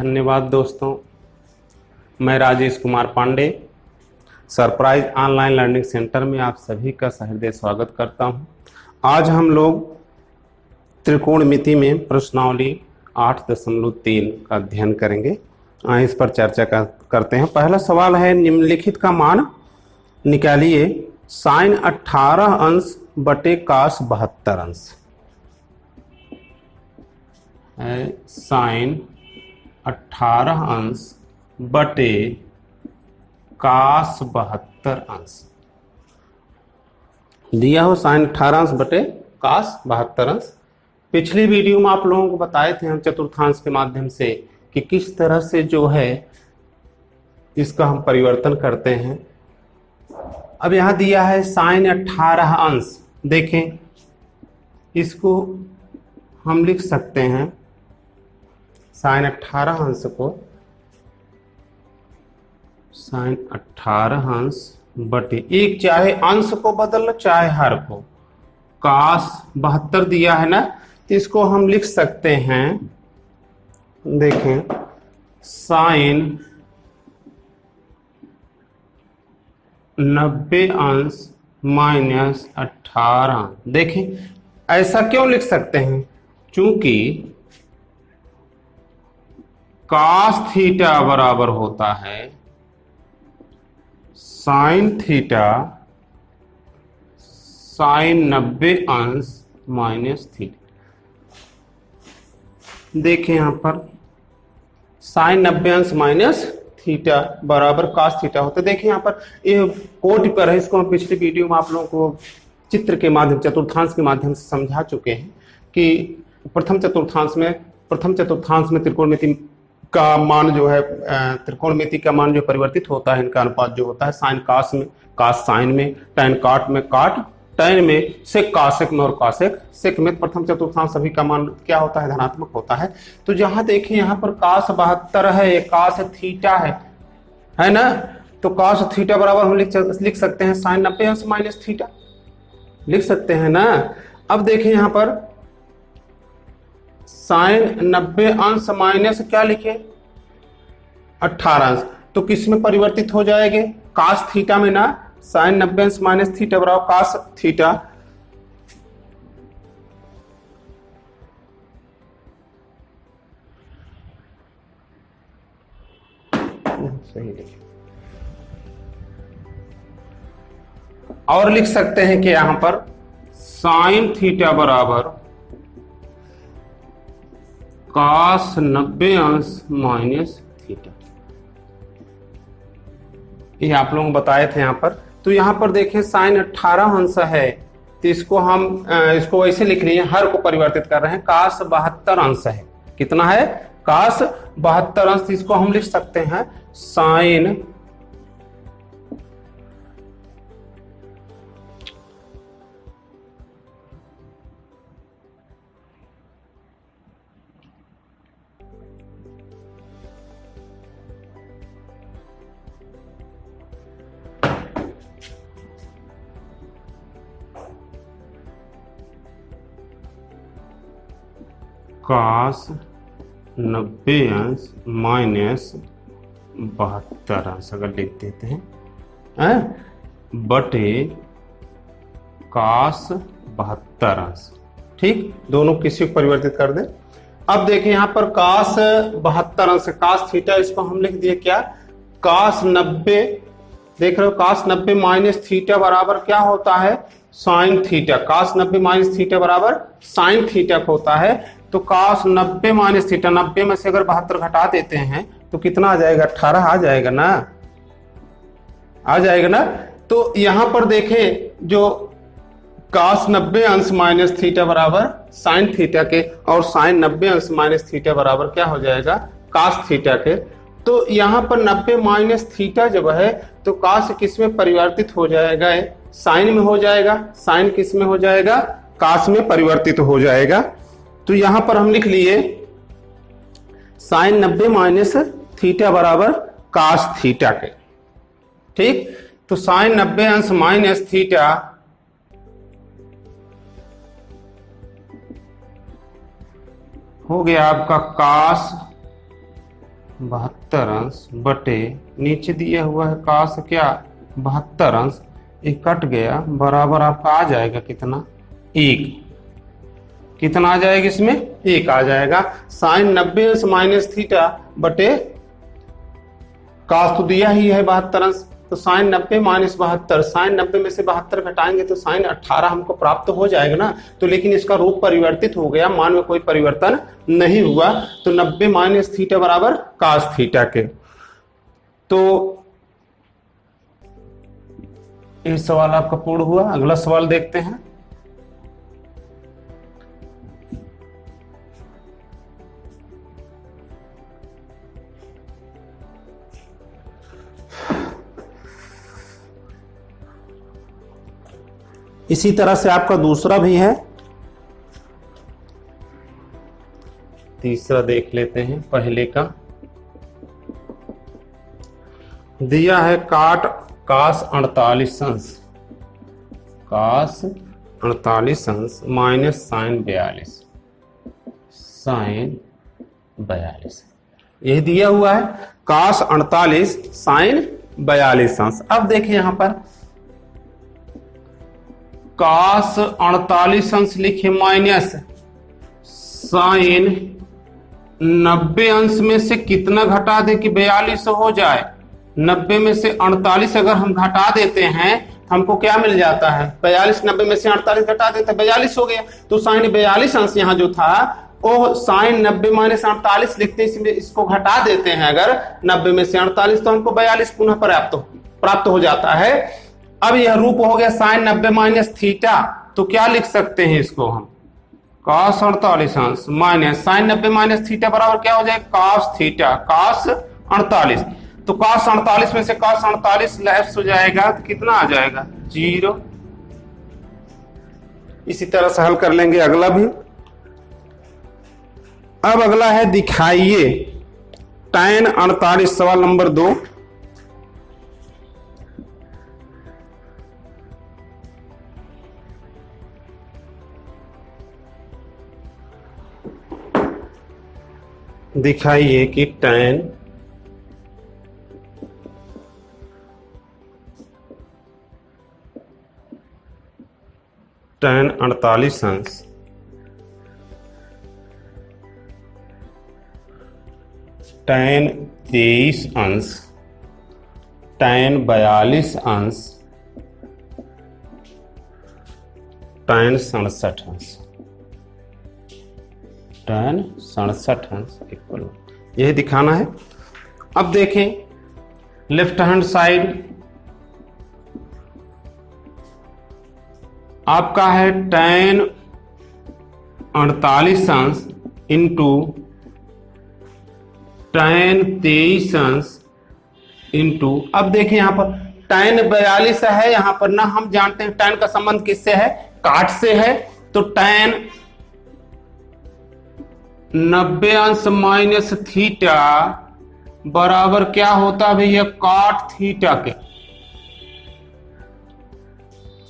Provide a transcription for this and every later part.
धन्यवाद दोस्तों। मैं Rajesh Kumar Pandey surprise online learning centre में आप सभी का सहृदय स्वागत करता हूं। आज हम लोग त्रिकोणमिति में प्रश्नावली 8.3 का अध्ययन करेंगे। इस पर चर्चा करते हैं। पहला सवाल है, निम्नलिखित का मान निकालिए। साइन 18 अंश बटे कास 72 अंश है। साइन 18 अंश बटे कास 72 अंश दिया हो। साइन 18 अंश बटे कास 72 अंश। पिछली वीडियो में आप लोगों को बताए थे हम चतुर्थांश के माध्यम से कि किस तरह से जो है इसका हम परिवर्तन करते हैं। अब यहां दिया है साइन 18 अंश। देखें, इसको हम लिख सकते हैं साइन 18 अंश को साइन 18 अंश बटे एक, चाहे अंश को बदल लो चाहे हर को, कास 72 दिया है ना, तो इसको हम लिख सकते हैं। देखें, साइन 90 अंश माइनस 18। देखें, ऐसा क्यों लिख सकते हैं? चूंकि कास थीटा बराबर होता है साइन थीटा साइन 90 अंश माइनस थीटा। देखें यहां पर साइन 90 अंश माइनस थीटा बराबर कास थीटा होता है। देखिए यहां पर ये कोड पर है, इसको हम पिछली वीडियो में आप लोगों को चित्र के माध्यम चतुर्थांश के माध्यम से समझा चुके हैं कि प्रथम चतुर्थांश में त्रिकोणमिति का मान जो है, त्रिकोणमिति का मान जो परिवर्तित होता है, इनका अनुपात जो होता है साइन कास में, कास साइन में, टैन काट में, काट टैन में, सेक कासेक में और कासेक सेक में। प्रथम चतुर्थांश सभी का मान क्या होता है? धनात्मक होता है। तो जहां देखें यहाँ पर कास 72 है, कास थीटा है ना, तो कास थीटा बराबर हम लिख सकते हैं साइन 90 अंश माइनस थीटा, लिख सकते हैं ना। अब देखें यहाँ पर साइन 90 अंश माइनस क्या लिखे? 18 अंश, तो किस में परिवर्तित हो जाएंगे? कास थीटा में ना। साइन 90 अंश माइनस थीटा बराबर कास थीटा। सही लिखे। और लिख सकते हैं कि यहां पर साइन थीटा बराबर कास 90 अंश माइनस थीटा। ये आप लोगों को बताए थे यहां पर। तो यहां पर देखें साइन 18 अंश है, तो इसको हम इसको वैसे लिख रहे हैं, हर को परिवर्तित कर रहे हैं। कास 72 अंश है, कितना है? कास 72 अंश। इसको हम लिख सकते हैं साइन कास 90 अंश माइनस 72 अंश अगर लिख देते हैं बटे कास 72 अंश। ठीक, दोनों किसी को परिवर्तित कर दें। अब देखें यहां पर कास 72 अंश, कास थीटा, इसको हम लिख दिए क्या? कास 90। देख रहे हो, कास 90 माइनस थीटा बराबर क्या होता है? Sine theta. Cos 90 minus theta बराबर साइन थीटा होता है। तो कास 90 माइनस थीटा, 90 में से अगर 72 घटा देते हैं तो कितना आ जाएगा? 18 आ जाएगा ना, आ जाएगा ना। तो यहां पर देखें जो कास 90 अंश माइनस थीटा बराबर साइन थीटा के, और साइन 90 अंश माइनस थीटा बराबर क्या हो जाएगा? कास थीटा के। तो यहां पर 90 माइनस थीटा जब है तो कास किस में परिवर्तित हो जाएगा? साइन में हो जाएगा। साइन किस में हो जाएगा? कास में परिवर्तित हो जाएगा। तो यहां पर हम लिख लिए साइन 90 माइनस थीटा बराबर कास थीटा के। ठीक, तो साइन 90 अंश माइनस थीटा हो गया आपका कास 72 अंश बटे नीचे दिया हुआ है cos क्या 72 अंश, ये कट गया बराबर आपका आ जाएगा कितना 1। कितना आ जाएगा इसमें 1 आ जाएगा। साइन 90 अंश माइनस थीटा बटे cos तो दिया ही है 72 अंश, तो साइन 90 माइनस 72, साइन 90 में से 72 घटाएंगे तो साइन 18 हमको प्राप्त हो जाएगा ना। तो लेकिन इसका रूप परिवर्तित हो गया, मान में कोई परिवर्तन नहीं हुआ, तो 90 माइनस थीटा बराबर cos थीटा के। तो ये सवाल आपका पूर्ण हुआ। अगला सवाल देखते हैं। इसी तरह से आपका दूसरा भी है, तीसरा देख लेते हैं। पहले का दिया है cos 48 अंश, cos 48 अंश माइनस साइन 42, यही दिया हुआ है cos 48 साइन 42 अंश। अब देखिए यहां पर cos 48 अंश लिखे माइनस साइन 90 अंश में से कितना घटा दे कि 42 हो जाए। 90 में से 48 अगर हम घटा देते हैं हमको क्या मिल जाता है 42, 90 में से 48 घटा देते हैं 42 हो गया। तो साइन 42 अंश यहाँ जो था वो साइन 90 माइनस 48 लिखते हैं, इसको घटा देते हैं अगर 90 में से 48 तो हमको 42 पुनः प्राप्त हो जाता है। अब यह रूप हो गया साइन 90 माइनस थीटा, तो क्या लिख सकते हैं इसको हम cos 48 अंश माइनस साइन 90 माइनस थीटा बराबर क्या हो जाएगा cos थीटा cos 48। तो cos 48 में से cos 48 लैप्स हो जाएगा तो कितना आ जाएगा 0। इसी तरह से हल कर लेंगे अगला भी। अब अगला है दिखाइए tan 48, सवाल नंबर 2। दिखाइए कि tan 48 अंश tan 23 अंश tan 42 अंश tan 67 अंश tan 67 अंश इक्वल, यही दिखाना है। अब देखें लेफ्ट हैंड साइड आपका है tan 48 अंश इंटू tan 23 अंश इंटू, अब देखिए यहां पर tan 42 है, यहां पर ना हम जानते हैं tan का संबंध किससे है काट से है, तो tan 90 अंश माइनस थीटा बराबर क्या होता है भैया काट थीटा के।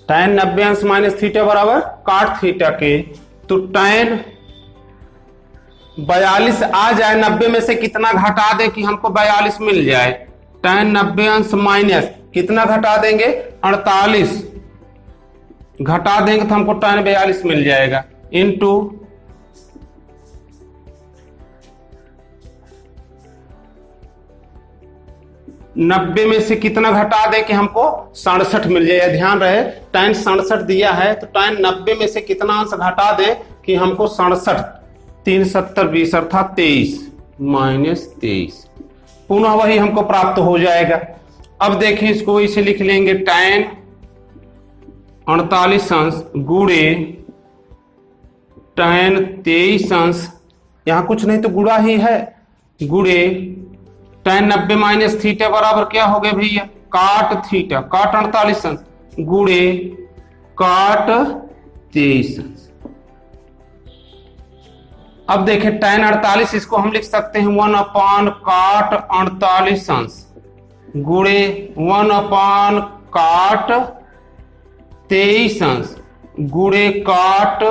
tan 90 अंश माइनस थीटा बराबर काट थीटा के, तो tan 42 आ जाए, 90 में से कितना घटा दे कि हमको 42 मिल जाए। tan 90 अंश माइनस कितना घटा देंगे 48 घटा देंगे तो हमको tan 42 मिल जाएगा इंटू 90 में से कितना घटा दे कि हमको 67 मिल जाए। ध्यान रहे tan 67 दिया है, तो tan 90 में से कितना अंश घटा दे कि हमको 67, 3 7 20 अर्थात 23 माइनस 23, पुनः वही हमको प्राप्त हो जाएगा। अब देखिए इसको इसे लिख लेंगे tan 48 अंश गुणे tan 23 अंश, यहां कुछ नहीं तो गुणा ही है, गुणे tan 90 माइनस थीटा बराबर क्या हो गया भैया काट थीटा, काट 48 अंश गुणे काट 23 अंश। अब देखें tan 48 इसको हम लिख सकते हैं 1 अपान काट 48 अंश गुणे 1 अपान काट 23 अंश गुणे काट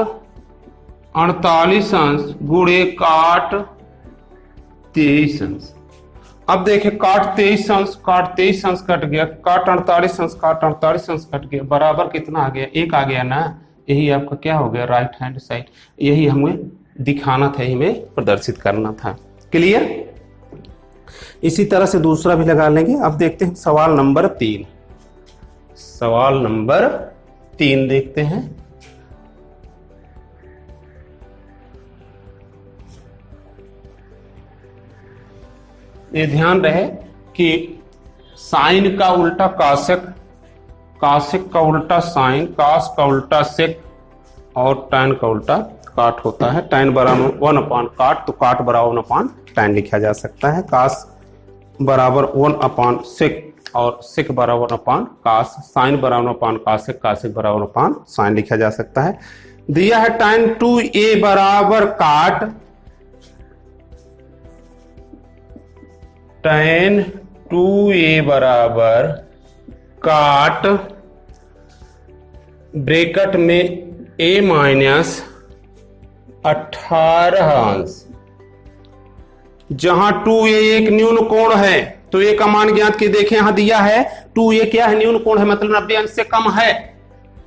48 अंश गुणे काट 23 अंश। अब देखिए काट 23 अंश, काट 23 अंश कट गया, काट 48 अंश, काट 48 अंश कट गया, बराबर कितना आ गया? 1 आ गया ना। यही आपका क्या हो गया? Right hand side. यही हमें दिखाना था, हमें प्रदर्शित करना था। क्लियर? इसी तरह से दूसरा भी लगा लेंगे। अब देखते हैं सवाल नंबर 3। सवाल नंबर 3 देखते हैं। ये ध्यान रहे कि साइन का उल्टा कासेक, कासेक का उल्टा साइन, कास का उल्टा सेक और टैन का उल्टा काट होता है। टैन बराबर 1 अपान काट, तो काट बराबर 1 अपान टैन लिखा जा सकता है। कास बराबर 1 अपान सेक और सेक बराबर 1 अपान कास, साइन बराबर 1 अपान कासेक, कासेक बराबर 1 अपान साइन लिखा जा सकता है। दिया है टैन 2a बराबर काट, टैन 2a बराबर काट ब्रैकेट में a माइनस 18 अंश। जहां 2a एक न्यून कोण है तो a का मान ज्ञात की देखें, यहां दिया है 2a क्या है? न्यून कोण है, मतलब 90 अंश से कम है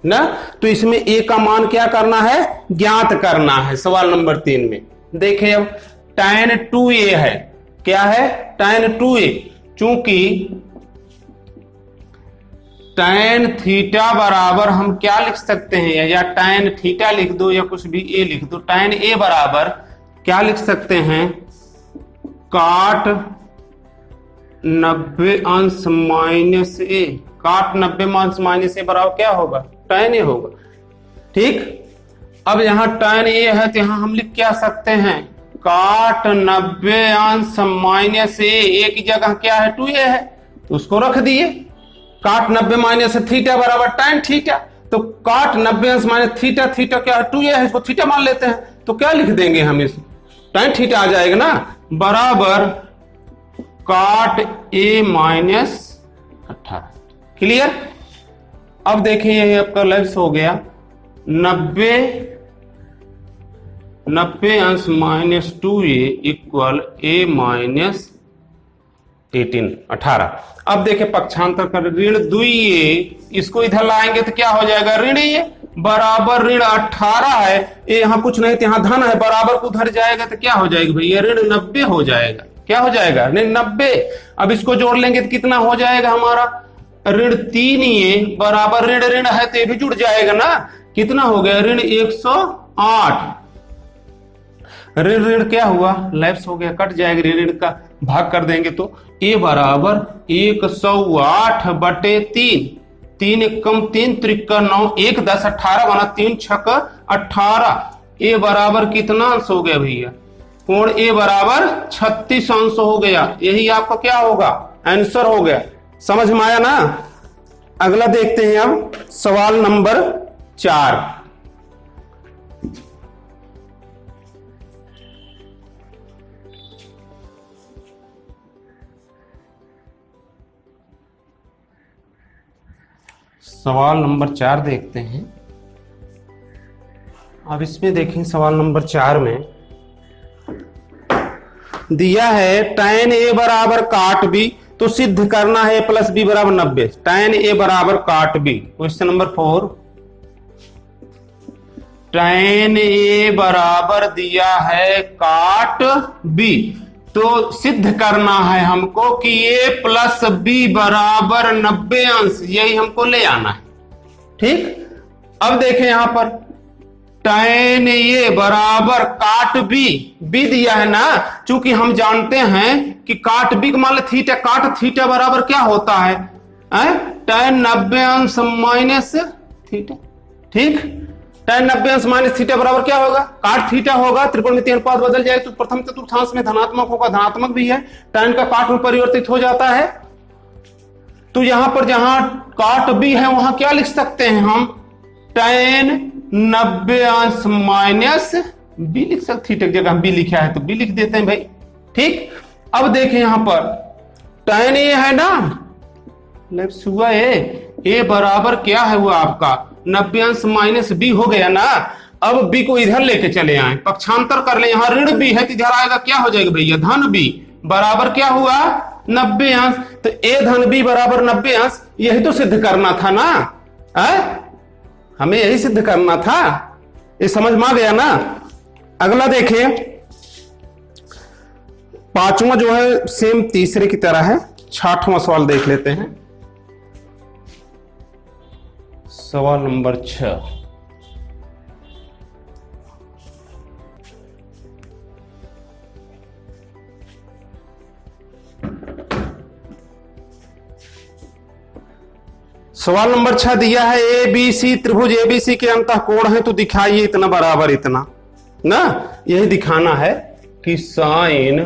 ना। तो इसमें a का मान क्या करना है? ज्ञात करना है। सवाल नंबर 3 में देखें, अब tan 2a है, क्या है? tan 2a। चूंकि tan थीटा बराबर हम क्या लिख सकते हैं, या tan थीटा लिख दो या कुछ भी a लिख दो। tan a बराबर क्या लिख सकते हैं? काट 90 अंश माइनस a। काट 90 अंश माइनस a बराबर क्या होगा? tan a होगा। ठीक, अब यहां tan a है तो यहां हम लिख क्या सकते हैं? काट 90 अंश माइनस a की जगह क्या है? 2a है, तो उसको रख दिए। काट 90 माइनस थीटा बराबर tan थीटा, तो काट 90 अंश माइनस थीटा, थीटा क्या है? 2a है, इसको थीटा मान लेते हैं। तो क्या लिख देंगे हम? इस tan थीटा आ जाएगा ना, बराबर काट a माइनस 18। क्लियर? अब देखिए ये आपका लैप्स हो गया 90 अंश minus 2a equal a minus 18। अब देखिए पक्षांतर कर, ऋण 2a, इसको इधर लाएंगे तो क्या हो जाएगा? ऋण a बराबर ऋण 18 है। ये यहां कुछ नहीं, यहाँ धन है, बराबर को उधर जाएगा तो क्या हो जाएगा भैया? ऋण 90 हो जाएगा। क्या हो जाएगा? ऋण 90। अब इसको जोड़ लेंगे तो कितना हो जाएगा हमारा? ऋण 3a बराबर ऋण ऋण है तो ये भी जुड़ जाएगा ना। कितना हो गया? ऋण 108। ऋण ऋण क्या हुआ? लैप्स हो गया, कट जाएगा। ऋण ऋण का भाग कर देंगे तो a बराबर 108 बटे 3, 3 एकम 3 त्रिका 9, 1 10 18 बना, 3 छक 18। a बराबर कितना अंश हो गया भैया? कोण a बराबर 36 अंश हो गया। यही आपका क्या होगा? आंसर हो गया। समझ में आया ना? अगला देखते हैं अब सवाल नंबर 4। सवाल नंबर 4 देखते हैं। अब इसमें देखें सवाल नंबर 4 में दिया है tan a बराबर काट b, तो सिद्ध करना है a प्लस b बराबर 90। tan a बराबर काट b। Question number 4, tan a बराबर दिया है काट b, तो सिद्ध करना है हमको कि a प्लस b बराबर 90 अंश, यही हमको ले आना है। ठीक, अब देखें यहां पर tan a बराबर काट b, b दिया है ना। चूंकि हम जानते हैं कि काट b मान लो थीटा, काट थीटा बराबर क्या होता है? tan 90 अंश माइनस थीटा। ठीक, tan 90 अंश माइनस थीटा बराबर क्या होगा? काट थीटा होगा। त्रिकोणमितीय अनुपात बदल जाए तो प्रथम चतुर्थांश में धनात्मक होगा, धनात्मक भी है, tan का काट में परिवर्तित हो जाता है। तो यहां पर जहां काट b है वहां क्या लिख सकते हैं हम? tan 90 अंश माइनस b लिख सकते, थीटा की जगह b लिखा है तो b लिख देते हैं भाई। ठीक, अब देखें यहां पर tan a है ना, लेफ्ट हुआ a बराबर क्या है हुआ आपका? 90 अंश माइनस b हो गया ना। अब b को इधर लेके चले आए, पक्षांतर कर ले। यहां ऋण b है तो इधर आएगा क्या हो जाएगा भैया? धन b बराबर क्या हुआ? 90 अंश। तो a धन b बराबर 90 अंश, यही तो सिद्ध करना था ना, हमें यही सिद्ध करना था। ये समझ में आ गया ना। अगला देखिए, पांचवा जो है सेम तीसरे की तरह है। 6वां सवाल देख लेते हैं, सवाल नंबर 6। सवाल नंबर 6 दिया है, ए बी सी त्रिभुज एबीसी के अंतः कोण है तो दिखाइए इतना बराबर इतना ना। यही दिखाना है कि साइन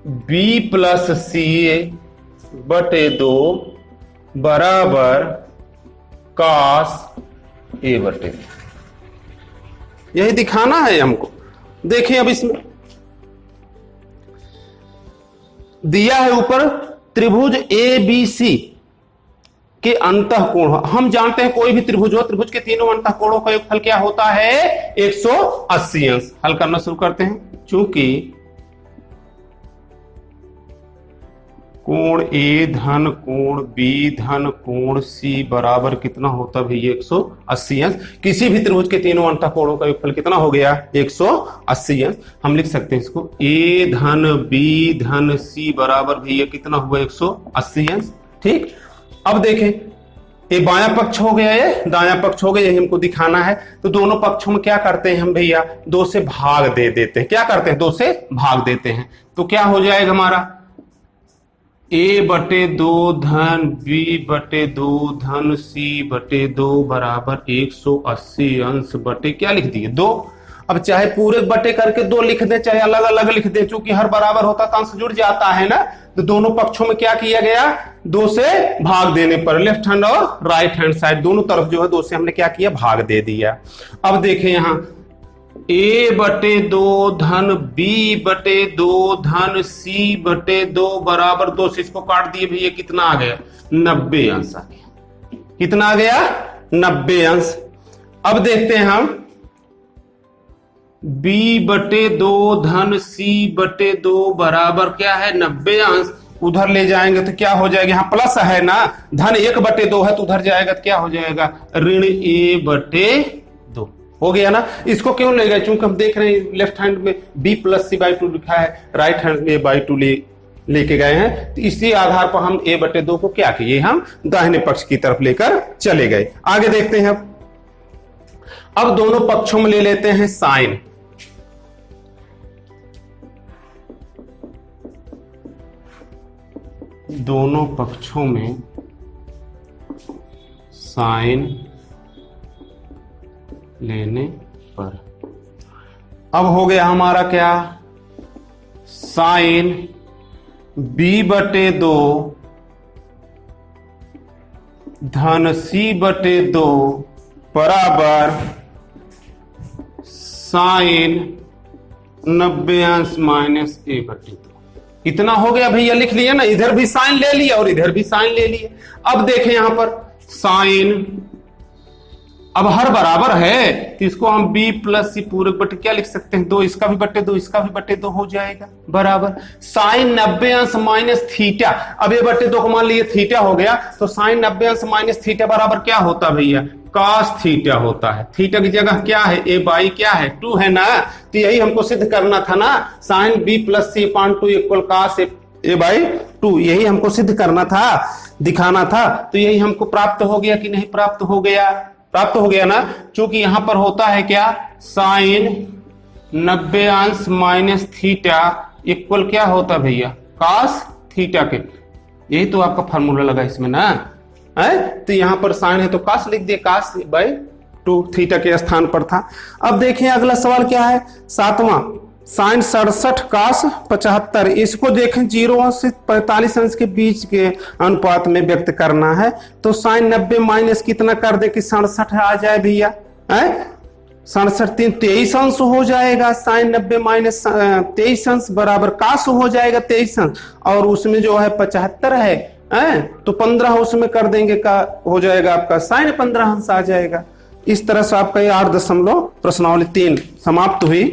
बी प्लस सी बटे 2 बराबर कास ए बटे। यही दिखाना है हमको। देखिए अब इसमें दिया है ऊपर त्रिभुज ए बी सी के अंतः कोण। हम जानते हैं कोई भी त्रिभुज हो, त्रिभुज के तीनों अंतः कोणों का योगफल क्या होता है, 180 अंश। हल करना शुरू करते हैं। चूंकि कोण ए धन कोण बी धन कोण सी बराबर कितना होता है, 180 अंश। किसी भी त्रिभुज के तीनों अंतः कोणों का योगफल कितना हो गया, 180 अंश। हम लिख सकते हैं इसको ए धन बी धन सी बराबर भैया कितना हुआ, 180 अंश। ठीक, अब देखें, ये बायां पक्ष हो गया, ये दायां पक्ष हो गया, यही हमको दिखाना है। तो दोनों पक्षों में क्या करते हैं हम भैया, 2 से भाग दे देते हैं। क्या करते हैं, 2 से भाग देते हैं। तो क्या हो जाएगा हमारा, a बटे 2 धन b बटे 2 धन c बटे 2 बराबर 180 अंश बटे क्या लिख दिए, 2। अब चाहे पूरे बटे करके 2 लिख दे, चाहे अलग अलग लिख दे, चूंकि हर बराबर होता तो अंश जुड़ जाता है ना। तो दोनों पक्षों में क्या किया गया, 2 से भाग देने पर लेफ्ट हैंड और राइट हैंड साइड दोनों तरफ जो है 2 से हमने क्या किया, भाग दे दिया। अब देखें यहां a बटे 2 धन b बटे 2 धन c बटे 2 बराबर 2 से इसको काट दिए भैया, कितना आ गया, 90 अंश आ गया। कितना आ गया, 90 अंश। अब देखते हैं हम b बटे 2 धन c बटे 2 बराबर क्या है, 90 अंश। उधर ले जाएंगे तो क्या हो जाएगा, यहां प्लस है ना, धन 1 बटे 2 है तो उधर जाएगा तो क्या हो जाएगा, ऋण a बटे 2 हो गया ना। इसको क्यों ले गए, चूंकि हम देख रहे हैं लेफ्ट हैंड में b प्लस सी बाई 2 लिखा है, राइट हैंड में बाई 2 लेके गए हैं। तो इसी आधार पर हम a बटे 2 को क्या किए, हम दाहिने पक्ष की तरफ लेकर चले गए। आगे देखते हैं। अब दोनों पक्षों में ले लेते हैं साइन। दोनों पक्षों में साइन लेने पर अब हो गया हमारा क्या, साइन b बटे 2 धन c बटे 2 बराबर साइन 90 अंश माइनस a बटे 2। इतना हो गया भैया, लिख लिया ना, इधर भी साइन ले लिया और इधर भी साइन ले लिया। अब देखें यहां पर साइन, अब हर बराबर है तो इसको हम b प्लस सी पूरे बटे क्या लिख सकते हैं, 2, इसका भी बटे 2 इसका भी बटे 2 हो जाएगा बराबर साइन 90 अंश माइनस थीटा। अब ये बटे 2 को मान लिए थीटा हो गया, तो साइन 90 अंश माइनस थीटा बराबर क्या होता भैया, cos थीटा होता है। थीटा की जगह क्या है, a बाई क्या है, 2 है ना। तो यही हमको सिद्ध करना था ना, sine b plus C upon 2 equal cos a by 2, यही हमको सिद्ध करना था, दिखाना था। तो यही हमको प्राप्त हो गया कि नहीं प्राप्त हो गया, प्राप्त हो गया ना। चूंकि यहां पर होता है क्या, साइन 90 अंश माइनस थीटा इक्वल क्या होता भैया, cos थीटा के। यही तो आपका फार्मूला लगा इसमें ना है। तो यहां पर साइन है तो cos लिख दिए, cos बाई 2 थीटा के स्थान पर था। अब देखिए अगला सवाल क्या है, 7वां, साइन 67 cos 75। इसको देखें 0 अंश से 45 अंश के बीच के अनुपात में व्यक्त करना है। तो साइन 90 माइनस कितना कर दे कि 67 आ जाए भैया, 67 23 अंश हो जाएगा। साइन 90 माइनस 23 अंश बराबर cos हो जाएगा 23 अंश, और उसमें जो है 75 है तो 15 उसमें कर देंगे का हो जाएगा आपका साइन 15 अंश आ जाएगा। इस तरह से आपका ये 8 दशमलव प्रश्नावली 3 समाप्त हुई।